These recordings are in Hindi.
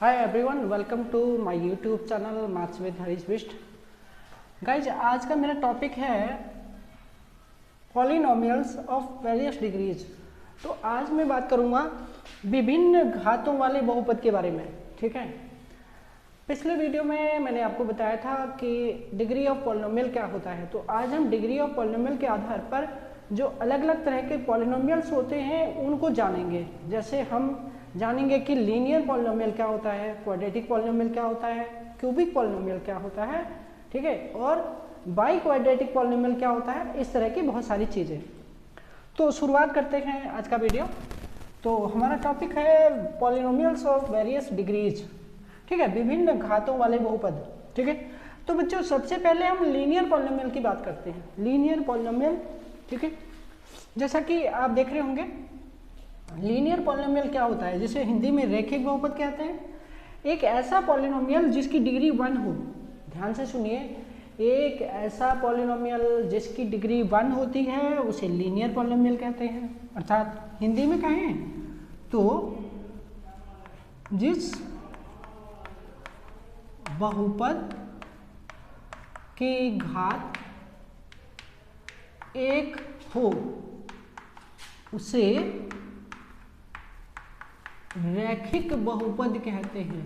Hi everyone, welcome to my YouTube channel maths with Harish Bisht. Guys, आज का मेरा टॉपिक है पॉलिनोमियल्स ऑफ वेरियस डिग्रीज। तो आज मैं बात करूंगा विभिन्न घातों वाले बहुपद के बारे में। ठीक है, पिछले वीडियो में मैंने आपको बताया था कि डिग्री ऑफ पॉलिनोमियल क्या होता है। तो आज हम डिग्री ऑफ पॉलिनोमियल के आधार पर जो अलग अलग तरह के पॉलिनोमियल्स होते हैं उनको जानेंगे। जैसे हम जानेंगे कि लीनियर पॉलिनोमियल क्या होता है, क्वाड्रेटिक पॉलिनोमियल क्या होता है, क्यूबिक पॉलिनोमियल क्या होता है, ठीक है, और बाई क्वाड्रेटिक पॉलिनोमियल क्या होता है, इस तरह की बहुत सारी चीज़ें। तो शुरुआत करते हैं आज का वीडियो। तो हमारा टॉपिक है पॉलिनोमियल्स ऑफ वेरियस डिग्रीज। ठीक है, विभिन्न घातों वाले बहुपद। ठीक है, तो बच्चों सबसे पहले हम लीनियर पॉलिनोमियल की बात करते हैं। लीनियर पॉलिनोमियल, ठीक है, जैसा कि आप देख रहे होंगे लीनियर पॉलिनोमियल क्या होता है, जिसे हिंदी में रैखिक बहुपद कहते हैं। एक ऐसा पॉलिनोमियल जिसकी डिग्री 1 हो। ध्यान से सुनिए, एक ऐसा पॉलिनोमियल जिसकी डिग्री 1 होती है उसे लीनियर पॉलिनोमियल कहते हैं। अर्थात हिंदी में कहें तो जिस बहुपद की घात 1 हो उसे रैखिक बहुपद कहते हैं।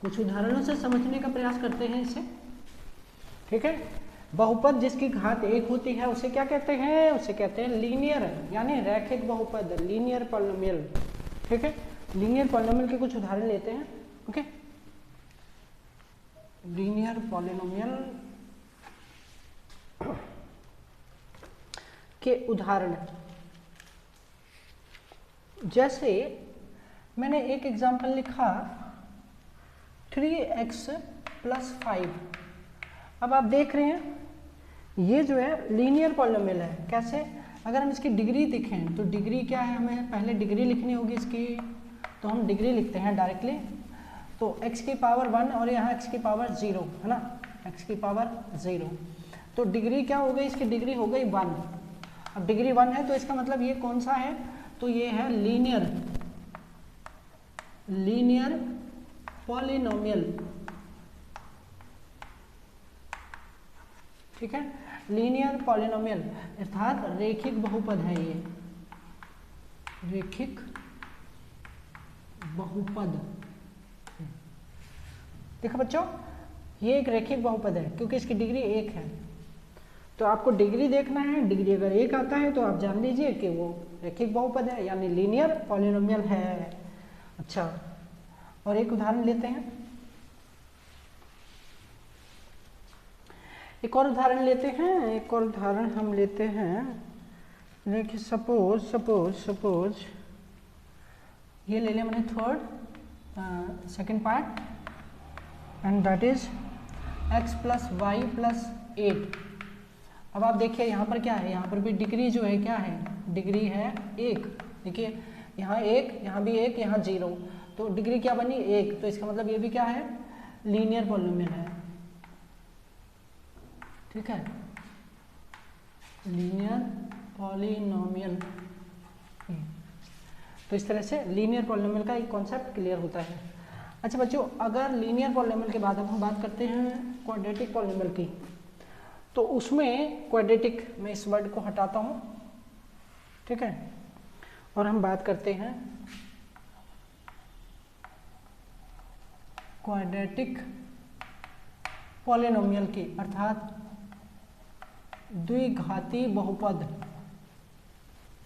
कुछ उदाहरणों से समझने का प्रयास करते हैं इसे। ठीक है, बहुपद जिसकी घात 1 होती है उसे क्या कहते हैं? उसे कहते हैं लीनियर, यानी रैखिक बहुपद, लीनियर पॉलिनोमियल। ठीक है, लीनियर पॉलिनोमियल के कुछ उदाहरण लेते हैं। ओके, लीनियर पॉलिनोमियल के उदाहरण, जैसे मैंने एक एग्जाम्पल लिखा 3x + 5। अब आप देख रहे हैं ये जो है लीनियर पॉलिनोमियल है। कैसे? अगर हम इसकी डिग्री देखें तो डिग्री क्या है, हमें पहले डिग्री लिखनी होगी इसकी, तो हम डिग्री लिखते हैं डायरेक्टली। तो x की पावर 1 और यहाँ x की पावर 0 है ना, x की पावर 0। तो डिग्री क्या हो गई, इसकी डिग्री हो गई 1। अब डिग्री 1 है तो इसका मतलब ये कौन सा है, तो ये है लीनियर पॉलिनोमियल। ठीक है, लीनियर पॉलिनोमियल अर्थात रेखिक बहुपद है। ये रेखिक बहुपद। देखो बच्चों, ये एक रेखिक बहुपद है क्योंकि इसकी डिग्री 1 है। तो आपको डिग्री देखना है, डिग्री अगर 1 आता है तो आप जान लीजिए कि वो रैखिक बहुपद है, यानी लीनियर पॉलिनोमियल है। अच्छा, और एक उदाहरण लेते हैं, एक और उदाहरण लेते हैं, हम लेते हैं। देखिए सपोज ये ले लिया मैंने third second part, and that is x + y + 8। अब आप देखिए यहाँ पर क्या है, यहाँ पर भी डिग्री जो है क्या है, डिग्री है 1। देखिए यहाँ 1, यहाँ भी 1, यहाँ 0, तो डिग्री क्या बनी 1। तो इसका मतलब ये भी क्या है, लीनियर पॉलिनोमियल है। ठीक है, लीनियर पॉलिनोमियल। तो इस तरह से लीनियर पॉलिनोमियल का एक कॉन्सेप्ट क्लियर होता है। अच्छा बच्चों, अगर लीनियर पॉलिनोमियल के बाद अब हम बात करते हैं क्वाड्रेटिक पॉलिनोमियल की, तो उसमें क्वाड्रेटिक, मैं इस वर्ड को हटाता हूँ, ठीक है, और हम बात करते हैं क्वाड्रेटिक पॉलिनोमियल की, अर्थात द्विघाती बहुपद।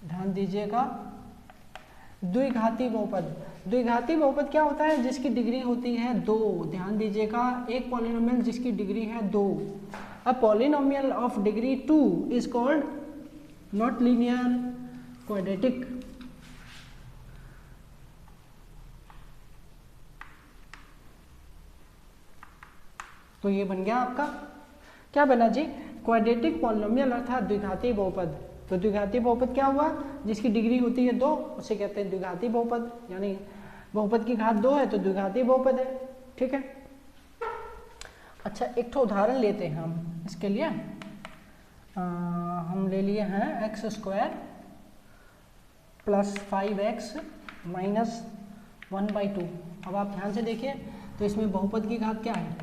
ध्यान दीजिएगा, द्विघाती बहुपद। द्विघाती बहुपद क्या होता है, जिसकी डिग्री होती है 2। ध्यान दीजिएगा, एक पॉलिनोमियल जिसकी डिग्री है 2। A polynomial of degree 2 is called not linear, quadratic। तो ये बन गया आपका, क्या बना जी, क्वाड्रेटिक पॉलिनोमियल अर्थात द्विघाती बहुपद। तो द्विघाती बहुपद क्या हुआ, जिसकी डिग्री होती है 2, उसे कहते हैं द्विघाती बहुपद, यानी बहुपद की घात 2 है तो द्विघाती बहुपद है। ठीक है, अच्छा एक तो उदाहरण लेते हैं हम इसके लिए। हम ले लिए हैं x² प्लस 5x माइनस 1/2। अब आप ध्यान से देखिए तो इसमें बहुपद की घात क्या है,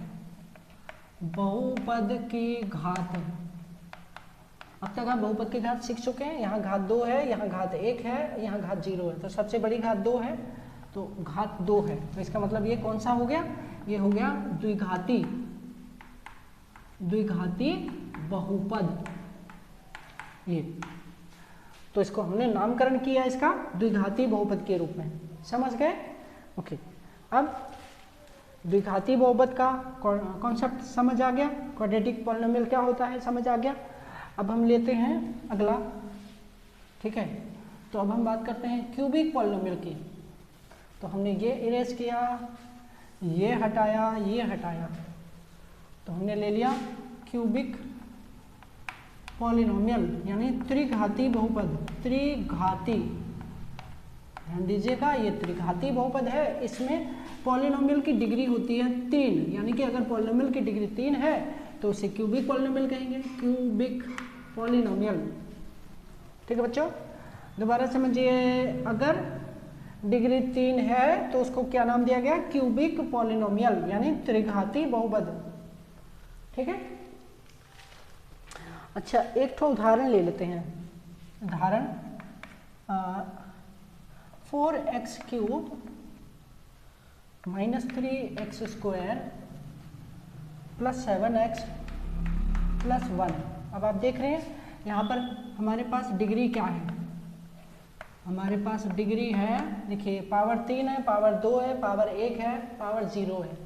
बहुपद की घात। अब तक आप बहुपद की घात सीख चुके हैं। यहाँ घात 2 है, यहाँ घात 1 है, यहाँ घात 0 है, तो सबसे बड़ी घात 2 है, तो घात 2 है, तो इसका मतलब ये कौन सा हो गया, ये हो गया द्विघाती बहुपद। ये तो इसको हमने नामकरण किया इसका द्विघाती बहुपद के रूप में, समझ गए। ओके, अब द्विघाती बहुपद का कॉन्सेप्ट समझ आ गया, क्वाड्रेटिक पॉलिनोमियल क्या होता है समझ आ गया। अब हम लेते हैं अगला, ठीक है। तो अब हम बात करते हैं क्यूबिक पॉलिनोमियल की। तो हमने ये इरेज किया, ये हटाया, ये हटाया, तो हमने ले लिया क्यूबिक पॉलिनोमियल यानी त्रिघाती बहुपद। त्रिघाती, ध्यान दीजिएगा, ये त्रिघाती बहुपद है। इसमें पॉलिनोमियल की डिग्री होती है 3, यानी कि अगर पॉलिनोमियल की डिग्री 3 है तो उसे क्यूबिक पॉलिनोमियल कहेंगे, क्यूबिक पॉलिनोमियल। ठीक है बच्चों, दोबारा समझिए, अगर डिग्री 3 है तो उसको क्या नाम दिया गया, क्यूबिक पॉलिनोमियल यानी त्रिघाती बहुपद। ठीक है। अच्छा, एक ठो उदाहरण ले लेते हैं। उदाहरण 4x cube minus 3x square plus 7x plus 1। अब आप देख रहे हैं यहाँ पर हमारे पास डिग्री क्या है, हमारे पास डिग्री है, देखिए पावर 3 है, पावर 2 है, पावर 1 है, पावर 0 है।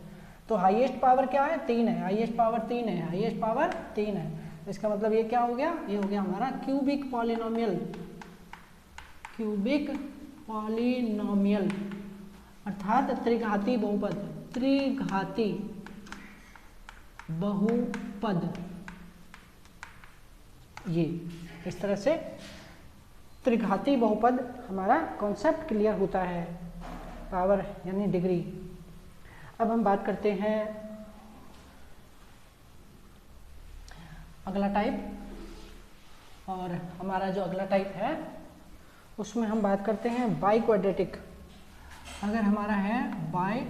तो हाईएस्ट पावर क्या है, 3 है, हाईएस्ट पावर 3 है, हाईएस्ट पावर 3 है। तो इसका मतलब ये क्या हो गया, ये हो गया हमारा क्यूबिक पॉलिनोमियल। क्यूबिक पॉलिनोमियल अर्थात त्रिघाती बहुपद, त्रिघाती बहुपद। ये इस तरह से त्रिघाती बहुपद हमारा कॉन्सेप्ट क्लियर होता है, पावर यानी डिग्री। अब हम बात करते हैं अगला टाइप, और हमारा जो अगला टाइप है उसमें हम बात करते हैं बाई क्वाड्रेटिक। अगर हमारा है बाई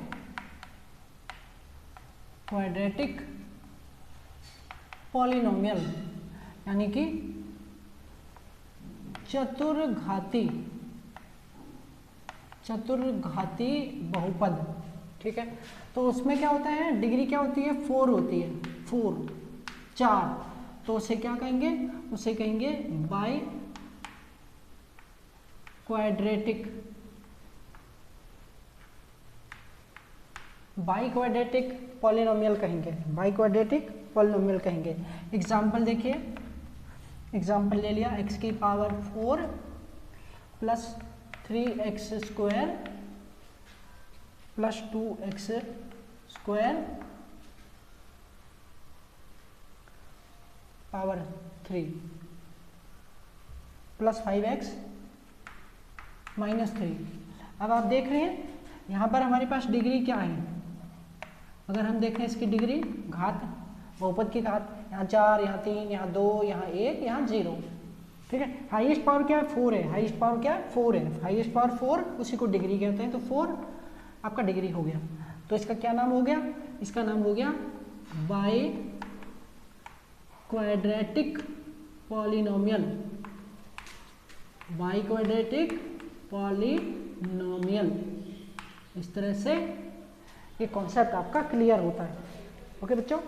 क्वाड्रेटिक पॉलिनोमियल यानी कि चतुर्घाती बहुपद, ठीक है। तो उसमें क्या होता है, डिग्री क्या होती है, 4 होती है, 4। तो उसे क्या कहेंगे, उसे कहेंगे बाई क्वाड्रेटिक पॉलिनोमियल कहेंगे, बाई क्वाड्रेटिक पॉलिनोमियल कहेंगे। एग्जाम्पल देखिए, एग्जाम्पल ले लिया, x की power 4 plus 3x square plus 2x square power 3 plus 5x minus 3। अब आप देख रहे हैं यहाँ पर हमारे पास डिग्री क्या है, अगर हम देखें इसकी डिग्री, घात, बहुपद की घात, यहाँ 4, यहाँ 3, यहाँ 2, यहाँ 1, यहाँ 0, ठीक है। हाईएस्ट पावर क्या है, 4 है, हाईएस्ट पावर क्या है, 4 है, हाईएस्ट पावर 4, उसी को डिग्री कहते हैं। तो 4 आपका डिग्री हो गया। तो इसका क्या नाम हो गया, इसका नाम हो गया by quadratic polynomial, by quadratic polynomial. इस तरह से ये कॉन्सेप्ट आपका क्लियर होता है। ओके बच्चों,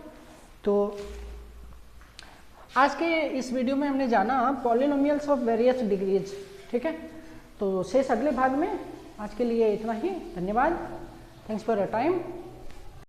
तो आज के इस वीडियो में हमने जाना पॉलिनोमियल्स ऑफ वेरियस डिग्रीज, ठीक है। तो शेष अगले भाग में। आज के लिए इतना ही, धन्यवाद, थैंक्स फॉर योर टाइम।